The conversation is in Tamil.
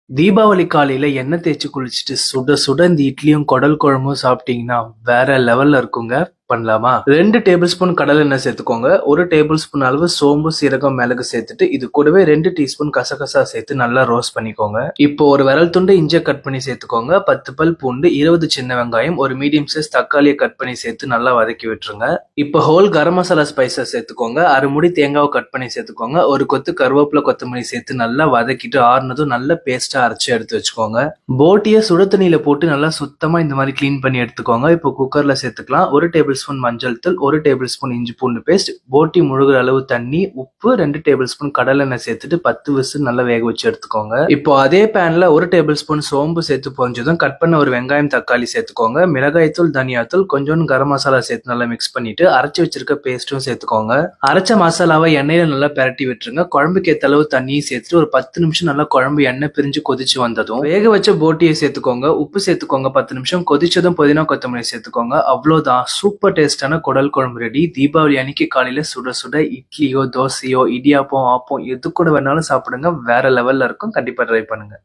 தீபாவளி காலையில எண்ணெய் தேய்ச்சு குளிச்சுட்டு சுட சுட இந்த இட்லியும் குடல் குழம்பும் சாப்பிட்டீங்கன்னா வேற லெவல்ல இருக்குங்க. பண்ணலாமா? 2 டேபிள் ஸ்பூன் கடலை எண்ணெய் சேர்த்துக்கோங்க. 1 டேபிள் ஸ்பூன் அளவு சோம்பு, சீரகம், மிளகு சேர்த்துட்டு இது கூடவே 2 டீஸ்பூன் கசகசா சேர்த்து நல்லா ரோஸ்ட் பண்ணிக்கோங்க. இப்போ ஒரு விரல் துண்டு இஞ்சி கட் பண்ணி சேர்த்துக்கோங்க. 10 பல் பூண்டு, 20 சின்ன வெங்காயம், ஒரு மீடியம் சைஸ் தக்காளியை கட் பண்ணி சேர்த்து நல்லா வதக்கி விட்டுருங்க. இப்போ ஹோல் கரம் மசாலா ஸ்பைசஸ் சேர்த்துக்கோங்க. அரை முடி தேங்காவை கட் பண்ணி சேர்த்துக்கோங்க. ஒரு கொத்து கருவேப்பிலை, கொத்தமல்லி சேர்த்து நல்லா வதக்கிட்டு ஆறுனதும் நல்ல பேஸ்டா அரைச்சு எடுத்து வச்சுக்கோங்க. போட்டியை சுடு தண்ணியில போட்டு நல்லா சுத்தமா இந்த மாதிரி கிளீன் பண்ணி எடுத்துக்கோங்க. இப்போ குக்கர்ல சேர்த்துக்கலாம். 1 டேபிள் ஸ்பூன் மஞ்சள் தூள், 1 டேபிள் ஸ்பூன் இஞ்சி பூண்டு பேஸ்ட், போட்டி முழுகிற அளவு தண்ணி, உப்பு, 2 டேபிள் ஸ்பூன் கடலை எண்ணெய் சேர்த்துட்டு 10 விசில் நல்லா வேக வச்சு எடுத்துக்கோங்க. இப்போ அதே பேன்ல 1 டேபிள் ஸ்பூன் சோம்பு சேர்த்து பொரிஞ்சதும் கட் பண்ண ஒரு வெங்காயம், தக்காளி சேர்த்துக்கோங்க. மிளகாய் தூள், தனியாத்தூள், கொஞ்சோண்டு கரம் மசாலா சேர்த்து நல்லா மிக்ஸ் பண்ணிட்டு அரைச்சு வச்சிருக்க பேஸ்ட்டும் சேர்த்துக்கோங்க. அரைச்ச மசாலாவை எண்ணெயில நல்லா பிரட்டி விட்டுருங்க. குழம்புக்கு ஏத்த அளவு தண்ணியும் சேர்த்துட்டு ஒரு 10 நிமிஷம் நல்லா குழம்பு எண்ணெய் பிரிஞ்சு கொதிச்சு வந்ததும் வேக வச்ச போட்டியை சேர்த்துக்கோங்க. உப்பு சேர்த்துக்கோங்க. 10 நிமிஷம் கொதிச்சதும் புதினா, கொத்தமல்லி சேர்த்துக்கோங்க. அவ்வளவுதான், சூப்பர் டேஸ்டான குடல் குழம்பு ரெடி. தீபாவளி அன்னைக்கு காலையில சுட சுட இட்லியோ, தோசையோ, இடியாப்பம், ஆப்பம் எது கூட வேணாலும் சாப்பிடுங்க. வேற லெவல்ல இருக்கும். கண்டிப்பா ட்ரை பண்ணுங்க.